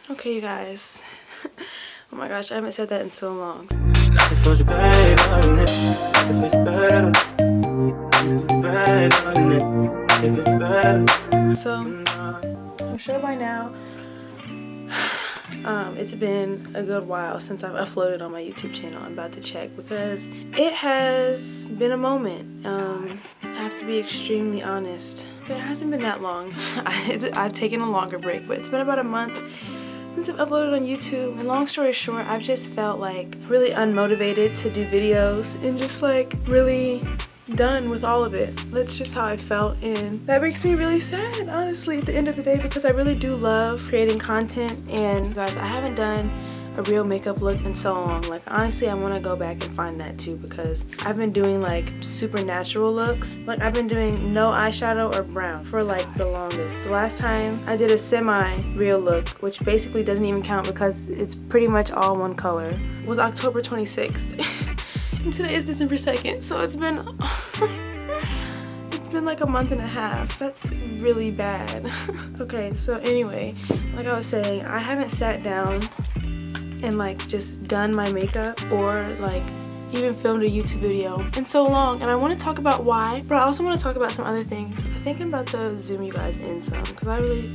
Okay, you guys. Oh my gosh, I haven't said that in so long. So, I'm sure by now, it's been a good while since I've uploaded on my YouTube channel. I'm about to check because it has been a moment. I have to be extremely honest. It hasn't been that long. I've taken a longer break, but it's been about a month since I've uploaded on YouTube. And long story short, I've just felt like really unmotivated to do videos and just like really done with all of it. That's just how I felt, and that makes me really sad, honestly, at the end of the day, because I really do love creating content. And guys, I haven't done a real makeup look in so long. Like, honestly, I want to go back and find that too, because I've been doing like super natural looks. Like, I've been doing no eyeshadow or brown for like the longest. The last time I did a semi-real look, which basically doesn't even count because it's pretty much all one color, was October 26th. And today is December 2nd, so it's been like a month and a half. That's really bad. Okay, so anyway, like I was saying, I haven't sat down and like just done my makeup or like even filmed a YouTube video in so long, and I want to talk about why, but I also want to talk about some other things. I think I'm about to zoom you guys in some because I'm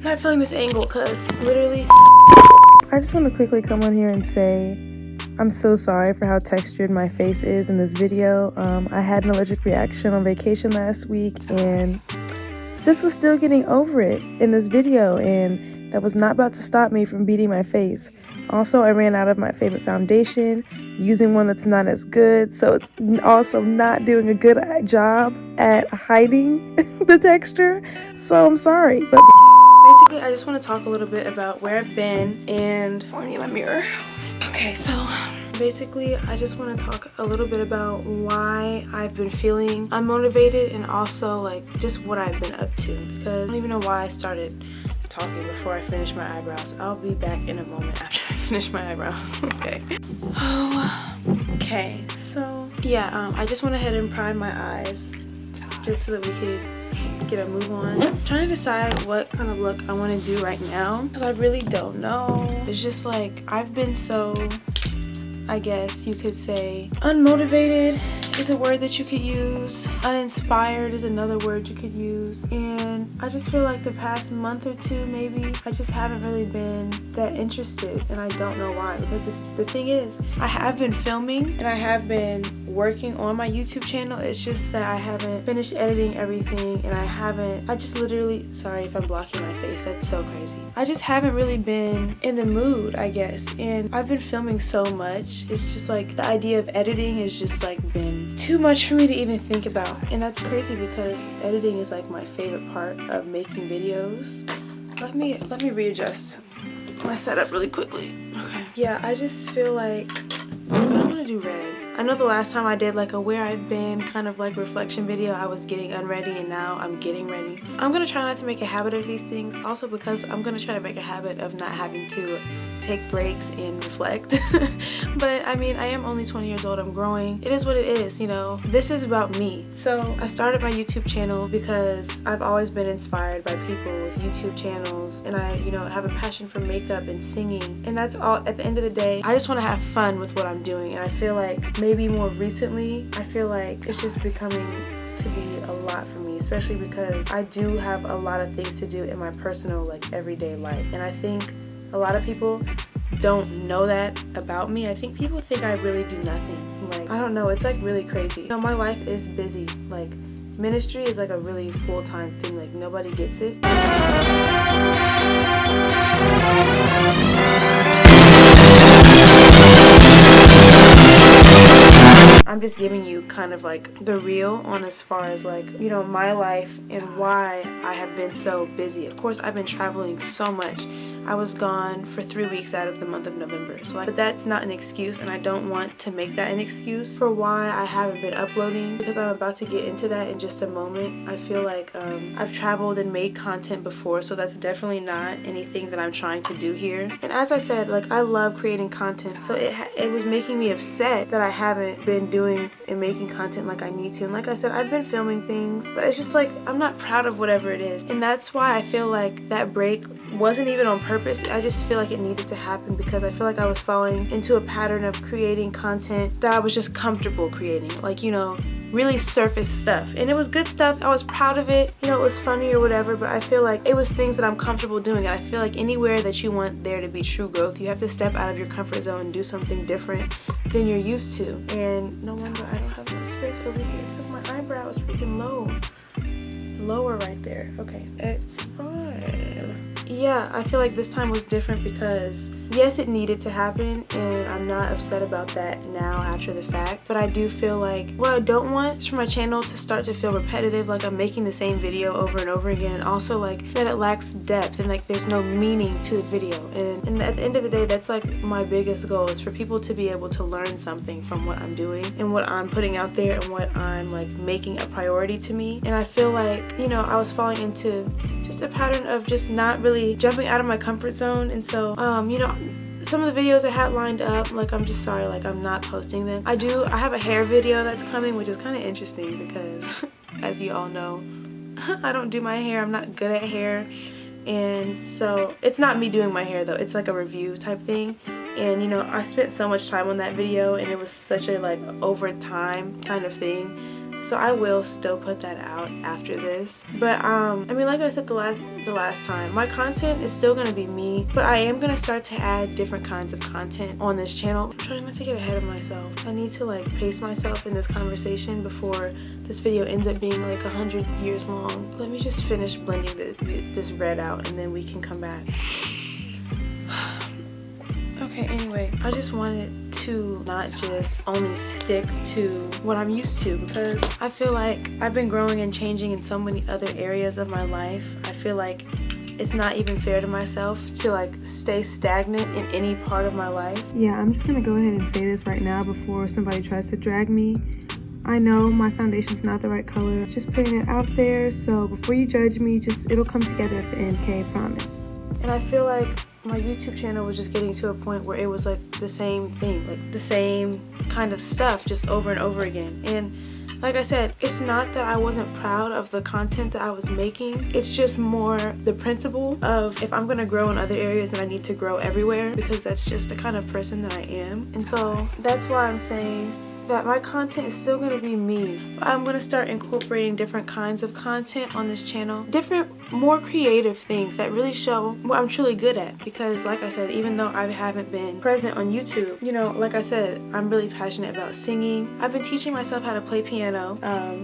not feeling this angle, because literally I just want to quickly come on here and say I'm so sorry for how textured my face is in this video. I had an allergic reaction on vacation last week, and sis was still getting over it in this video, and that was not about to stop me from beating my face. Also, I ran out of my favorite foundation, using one that's not as good, so it's also not doing a good job at hiding the texture, so I'm sorry. But basically, I just want to talk a little bit about where I've been, and I need my mirror. Okay, so basically I just want to talk a little bit about why I've been feeling unmotivated, and also like just what I've been up to, because I don't even know why I started talking before I finish my eyebrows. I'll be back in a moment after I finish my eyebrows. Okay. Okay, so yeah, I just went ahead and primed my eyes just so that we could get a move on. I'm trying to decide what kind of look I want to do right now, because I really don't know. It's just like I've been so, I guess you could say, unmotivated is a word that you could use. Uninspired is another word you could use. And I just feel like the past month or two, maybe, I just haven't really been that interested, and I don't know why. Because the thing is, I have been filming and I have been working on my YouTube channel. It's just that I haven't finished editing everything, and I just literally, sorry if I'm blocking my face, that's so crazy. I just haven't really been in the mood, I guess. And I've been filming so much, it's just like the idea of editing has just like been too much for me to even think about. And that's crazy because editing is like my favorite part of making videos. Let me readjust my setup really quickly. Okay. Yeah, I just feel like I want to do red. I know the last time I did like a where I've been kind of like reflection video, I was getting unready, and now I'm getting ready. I'm gonna try not to make a habit of these things, also because I'm gonna try to make a habit of not having to take breaks and reflect. But I mean, I am only 20 years old, I'm growing. It is what it is, you know. This is about me. So I started my YouTube channel because I've always been inspired by people with YouTube channels, and I, you know, have a passion for makeup and singing, and that's all. At the end of the day, I just want to have fun with what I'm doing, and I feel like maybe more recently, I feel like it's just becoming to be a lot for me, especially because I do have a lot of things to do in my personal, like, everyday life. And I think a lot of people don't know that about me. I think people think I really do nothing. Like, I don't know, it's like really crazy. You know, my life is busy. Like, ministry is like a really full-time thing. Like, nobody gets it. I'm just giving you kind of like the real on as far as like, you know, my life and why I have been so busy. Of course, I've been traveling so much. I was gone for 3 weeks out of the month of November. So like, but that's not an excuse, and I don't want to make that an excuse for why I haven't been uploading, because I'm about to get into that in just a moment. I feel like I've traveled and made content before, so that's definitely not anything that I'm trying to do here. And as I said, like, I love creating content, so it was making me upset that I haven't been doing and making content like I need to. And like I said, I've been filming things, but it's just like I'm not proud of whatever it is, and that's why I feel like that break wasn't even on purpose. I just feel like it needed to happen because I feel like I was falling into a pattern of creating content that I was just comfortable creating, like, you know, really surface stuff. And it was good stuff. I was proud of it. You know, it was funny or whatever, but I feel like it was things that I'm comfortable doing. And I feel like anywhere that you want there to be true growth, you have to step out of your comfort zone and do something different than you're used to. And no wonder I don't have enough space over here because my eyebrow is freaking low. Lower right there. Okay, it's fine. Yeah, I feel like this time was different because yes, it needed to happen, and I'm not upset about that now after the fact, but I do feel like what I don't want is for my channel to start to feel repetitive, like I'm making the same video over and over again, and also like that it lacks depth and like there's no meaning to the video. And at the end of the day, that's like my biggest goal, is for people to be able to learn something from what I'm doing and what I'm putting out there and what I'm like making a priority to me. And I feel like, you know, I was falling into just a pattern of just not really jumping out of my comfort zone. And so you know, some of the videos I had lined up, like, I'm just sorry, like, I'm not posting them. I have a hair video that's coming, which is kind of interesting because as you all know, I don't do my hair. I'm not good at hair. And so it's not me doing my hair though, it's like a review type thing. And you know, I spent so much time on that video and it was such a like over time kind of thing. So I will still put that out after this. But I mean, like I said the last time, my content is still gonna be me, but I am gonna start to add different kinds of content on this channel. I'm trying not to get ahead of myself. I need to like pace myself in this conversation before this video ends up being like 100 years long. Let me just finish blending this red out and then we can come back. Okay, anyway, I just wanted to not just only stick to what I'm used to, because I feel like I've been growing and changing in so many other areas of my life. I feel like it's not even fair to myself to like stay stagnant in any part of my life. Yeah, I'm just gonna go ahead and say this right now before somebody tries to drag me. I know my foundation's not the right color. Just putting it out there, so before you judge me, it'll come together at the end, okay? Promise. And I feel like my YouTube channel was just getting to a point where it was like the same thing, like the same kind of stuff just over and over again. And like I said, it's not that I wasn't proud of the content that I was making. It's just more the principle of if I'm gonna grow in other areas, then I need to grow everywhere, because that's just the kind of person that I am. And so that's why I'm saying that my content is still gonna be me, but I'm gonna start incorporating different kinds of content on this channel, different, more creative things that really show what I'm truly good at. Because like I said, even though I haven't been present on YouTube, you know, like I said, I'm really passionate about singing. I've been teaching myself how to play piano,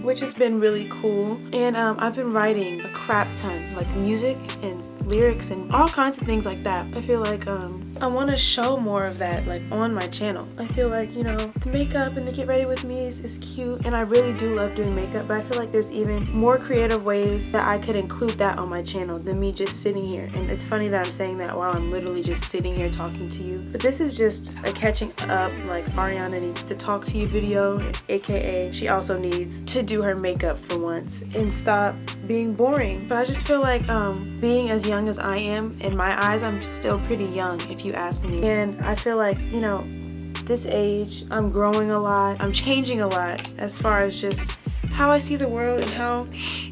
which has been really cool. And I've been writing a crap ton, like music and lyrics and all kinds of things like that. I feel like I want to show more of that like on my channel. I feel like, you know, the makeup and the get ready with me is cute, and I really do love doing makeup, but I feel like there's even more creative ways that I could include that on my channel than me just sitting here. And it's funny that I'm saying that while I'm literally just sitting here talking to you, but this is just a catching up, like Ariana needs to talk to you video, aka she also needs to do her makeup for once and stop being boring. But I just feel like being as young as I am, in my eyes I'm still pretty young if you ask me. And I feel like, you know, this age I'm growing a lot, I'm changing a lot as far as just how I see the world and how,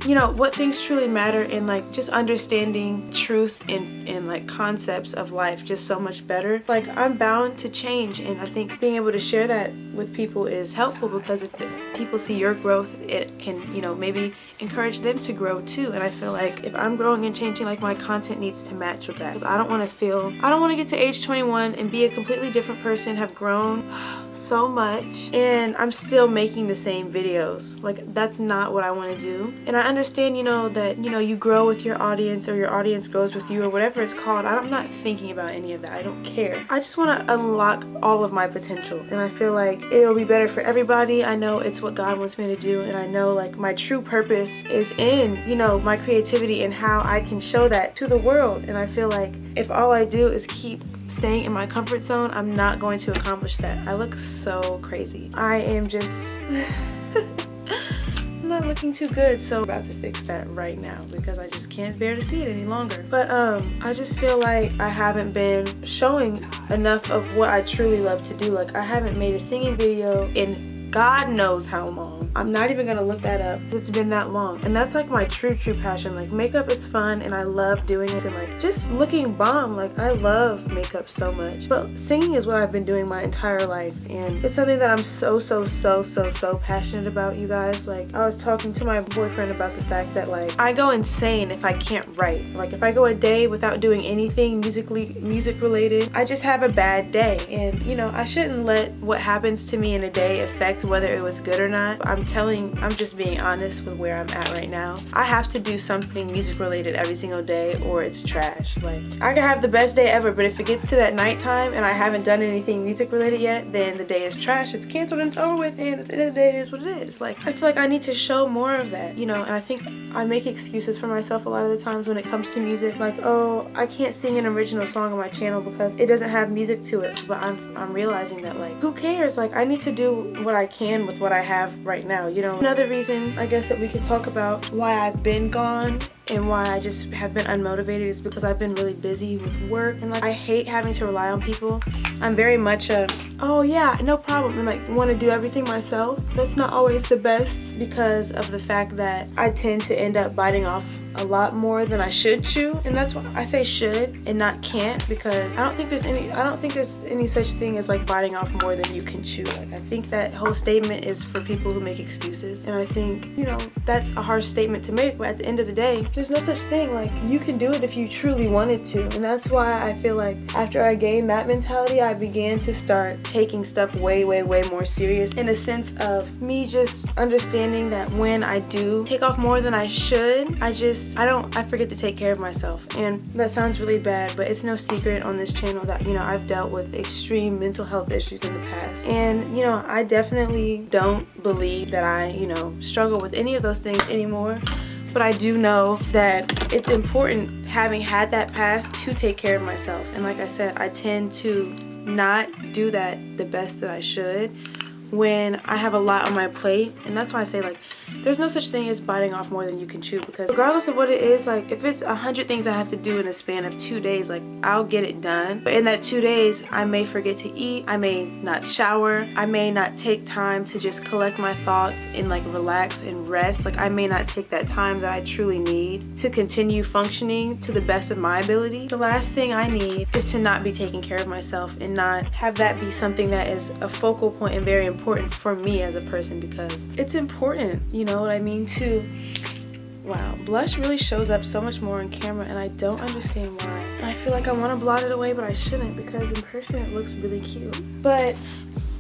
you know, what things truly matter, and like just understanding truth and like concepts of life just so much better. Like I'm bound to change, and I think being able to share that with people is helpful, because if people see your growth, it can, you know, maybe encourage them to grow too. And I feel like if I'm growing and changing, like my content needs to match with that, because I don't want to get to age 21 and be a completely different person, have grown so much, and I'm still making the same videos. Like that's not what I want to do. And I understand, you know, that, you know, you grow with your audience, or your audience grows with you, or whatever it's called. I'm not thinking about any of that. I don't care. I just want to unlock all of my potential, and I feel like it'll be better for everybody. I know it's what God wants me to do, and I know like my true purpose is in, you know, my creativity and how I can show that to the world. And I feel like if all I do is keep staying in my comfort zone, I'm not going to accomplish that. I look so crazy. I am just I'm not looking too good, so I'm about to fix that right now because I just can't bear to see it any longer. But I just feel like I haven't been showing enough of what I truly love to do. Like I haven't made a singing video in God knows how long. I'm not even gonna look that up. It's been that long. And that's like my true passion. Like makeup is fun and I love doing it, and like just looking bomb. Like I love makeup so much. But singing is what I've been doing my entire life, and it's something that I'm so passionate about, you guys. Like I was talking to my boyfriend about the fact that like I go insane if I can't write. Like if I go a day without doing anything music related, I just have a bad day. And you know, I shouldn't let what happens to me in a day affect whether it was good or not. I'm just being honest with where I'm at right now. I have to do something music related every single day or it's trash. Like I could have the best day ever, but if it gets to that nighttime and I haven't done anything music related yet, then the day is trash, it's canceled, and it's over with, and at the end of the day it is what it is. Like I feel like I need to show more of that, you know. And I think I make excuses for myself a lot of the times when it comes to music, like, oh, I can't sing an original song on my channel because it doesn't have music to it. But I'm realizing that like, who cares? Like I need to do what I can with what I have right now, you know. Another reason I guess that we could talk about why I've been gone and why I just have been unmotivated is because I've been really busy with work, and like I hate having to rely on people. I'm very much a, oh yeah, no problem, and like want to do everything myself. That's not always the best because of the fact that I tend to end up biting off a lot more than I should chew, and that's why I say should and not can't, because I don't think there's any such thing as like biting off more than you can chew. Like I think that whole statement is for people who make excuses, and I think, you know, that's a harsh statement to make, but at the end of the day, there's no such thing. Like you can do it if you truly wanted to, and that's why I feel like after I gained that mentality, I began to start taking stuff way more serious, in a sense of me just understanding that when I do take off more than I should, I forget to take care of myself. And that sounds really bad, but it's no secret on this channel that, you know, I've dealt with extreme mental health issues in the past, and you know, I definitely don't believe that I, you know, struggle with any of those things anymore. But I do know that it's important, having had that past, to take care of myself. And like I said, I tend to not do that the best that I should when I have a lot on my plate. And that's why I say, like, there's no such thing as biting off more than you can chew, because regardless of what it is, like if it's 100 things I have to do in a span of 2 days, like I'll get it done. But in that 2 days, I may forget to eat, I may not shower, I may not take time to just collect my thoughts and like relax and rest. Like I may not take that time that I truly need to continue functioning to the best of my ability. The last thing I need is to not be taking care of myself and not have that be something that is a focal point and very important for me as a person, because it's important. You know what I mean? Wow, blush really shows up so much more on camera, and I don't understand why. I feel like I want to blot it away, but I shouldn't, because in person it looks really cute. But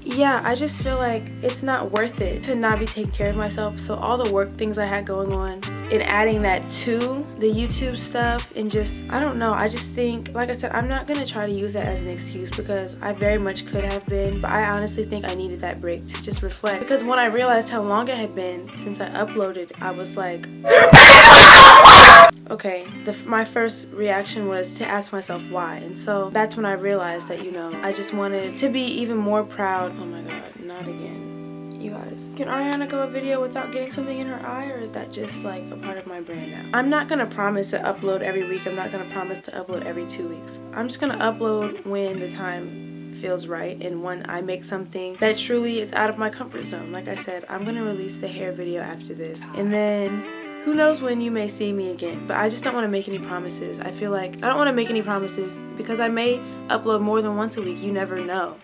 yeah, I just feel like it's not worth it to not be taking care of myself. So all the work things I had going on, and adding that to the YouTube stuff, and just, I don't know, I just think, like I said, I'm not gonna try to use that as an excuse, because I very much could have been, but I honestly think I needed that break to just reflect. Because when I realized how long it had been since I uploaded, I was like, okay, my first reaction was to ask myself why. And so that's when I realized that, you know, I just wanted to be even more proud. Oh my god, not again. You guys, can Ariana go a video without getting something in her eye, or is that just like a part of my brand now? I'm not gonna promise to upload every week. I'm not gonna promise to upload every 2 weeks. I'm just gonna upload when the time feels right, and when I make something that truly is out of my comfort zone. Like I said, I'm gonna release the hair video after this, and then who knows when you may see me again. But I just don't want to make any promises. I feel like I don't want to make any promises because I may upload more than once a week. You never know.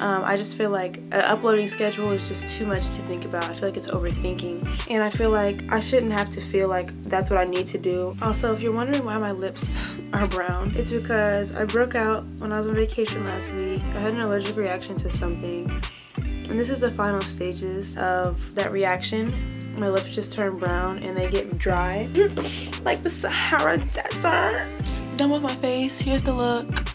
I just feel like an uploading schedule is just too much to think about. I feel like it's overthinking, and I feel like I shouldn't have to feel like that's what I need to do. Also, if you're wondering why my lips are brown, it's because I broke out when I was on vacation last week. I had an allergic reaction to something, and this is the final stages of that reaction. My lips just turn brown and they get dry like the Sahara Desert. Done with my face. Here's the look.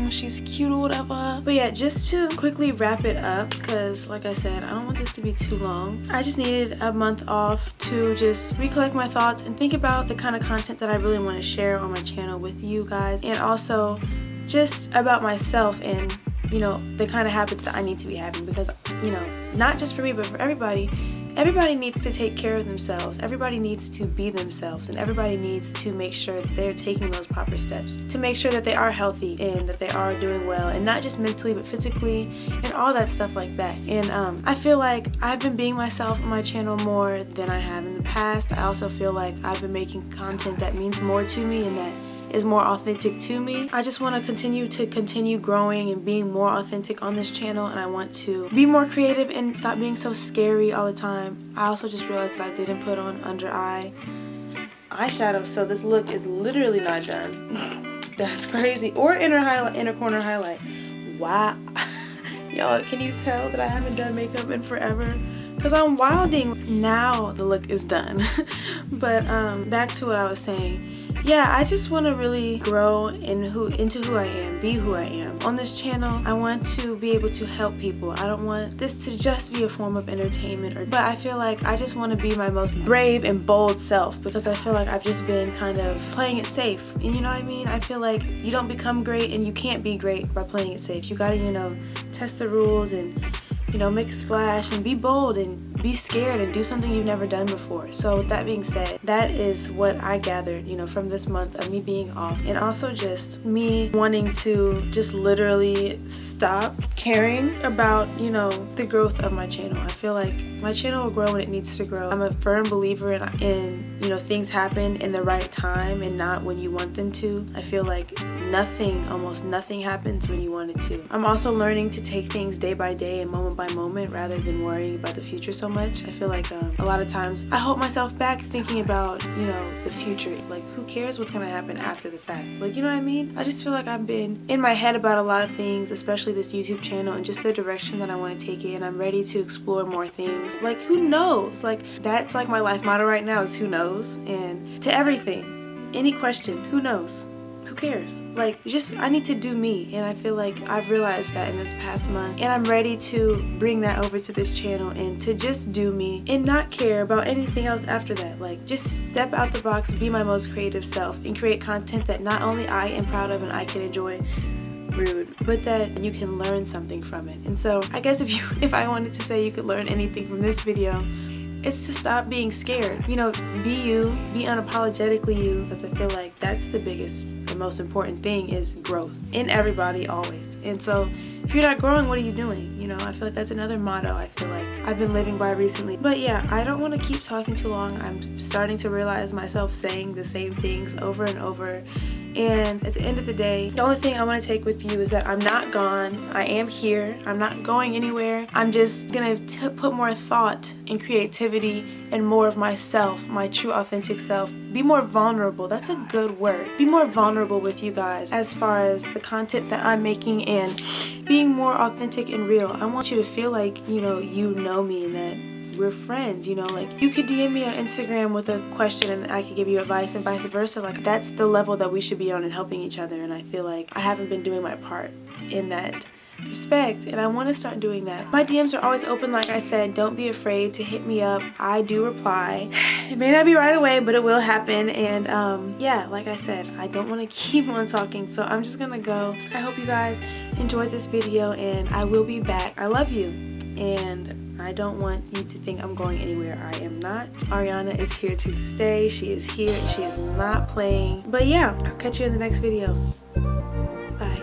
She's cute or whatever. But yeah, just to quickly wrap it up, because like I said, I don't want this to be too long. I just needed a month off to just recollect my thoughts and think about the kind of content that I really want to share on my channel with you guys, and also just about myself and, you know, the kind of habits that I need to be having, because, you know, not just for me but for everybody, everybody needs to take care of themselves. Everybody needs to be themselves, and everybody needs to make sure that they're taking those proper steps to make sure that they are healthy and that they are doing well, and not just mentally but physically and all that stuff like that. And I feel like I've been being myself on my channel more than I have in the past. I also feel like I've been making content that means more to me and that is more authentic to me. I just want to continue growing and being more authentic on this channel, and I want to be more creative and stop being so scary all the time. I also just realized that I didn't put on under eye eyeshadow, so this look is literally not done. That's crazy. Or inner corner highlight. Wow. Y'all, can you tell that I haven't done makeup in forever? Because I'm wilding. Now the look is done. But back to what I was saying. Yeah, I just want to really grow into who I am, be who I am. On this channel, I want to be able to help people. I don't want this to just be a form of entertainment, but I feel like I just want to be my most brave and bold self, because I feel like I've just been kind of playing it safe. And you know what I mean? I feel like you don't become great and you can't be great by playing it safe. You gotta, you know, test the rules and, you know, make a splash and be bold and be scared and do something you've never done before. So with that being said, that is what I gathered, you know, from this month of me being off, and also just me wanting to just literally stop caring about, you know, the growth of my channel. I feel like my channel will grow when it needs to grow. I'm a firm believer in you know, things happen in the right time and not when you want them to. I feel like almost nothing happens when you want it to. I'm also learning to take things day by day and moment by moment rather than worrying about the future so much. I feel like a lot of times I hold myself back thinking about, you know, the future. Like, who cares what's gonna happen after the fact? Like, you know what I mean? I just feel like I've been in my head about a lot of things, especially this YouTube channel and just the direction that I want to take it, and I'm ready to explore more things. Like, who knows? Like, that's like my life motto right now is who knows. And to everything, any question, who knows? Who cares? Like, just, I need to do me, and I feel like I've realized that in this past month, and I'm ready to bring that over to this channel and to just do me and not care about anything else after that. Like, just step out the box, be my most creative self, and create content that not only I am proud of and I can enjoy, rude, but that you can learn something from it. And so I guess if I wanted to say you could learn anything from this video, it's to stop being scared. You know, be you, be unapologetically you, because I feel like that's the most important thing is growth in everybody always. And so if you're not growing, what are you doing? You know, I feel like that's another motto I feel like I've been living by recently. But yeah, I don't want to keep talking too long. I'm starting to realize myself saying the same things over and over. And at the end of the day, the only thing I want to take with you is that I'm not gone. I am here. I'm not going anywhere. I'm just gonna put more thought and creativity and more of myself, my true authentic self. Be more vulnerable. That's a good word. Be more vulnerable with you guys as far as the content that I'm making and being more authentic and real. I want you to feel like, you know me and that we're friends, you know, like you could DM me on Instagram with a question and I could give you advice and vice versa. Like, that's the level that we should be on and helping each other. And I feel like I haven't been doing my part in that respect, and I want to start doing that. My DMs are always open. Like I said, don't be afraid to hit me up. I do reply. It may not be right away, but it will happen. And yeah, like I said, I don't want to keep on talking, so I'm just gonna go. I hope you guys enjoyed this video, and I will be back. I love you, and I don't want you to think I'm going anywhere. I am not. Ariana is here to stay. She is here and she is not playing. But yeah, I'll catch you in the next video. Bye.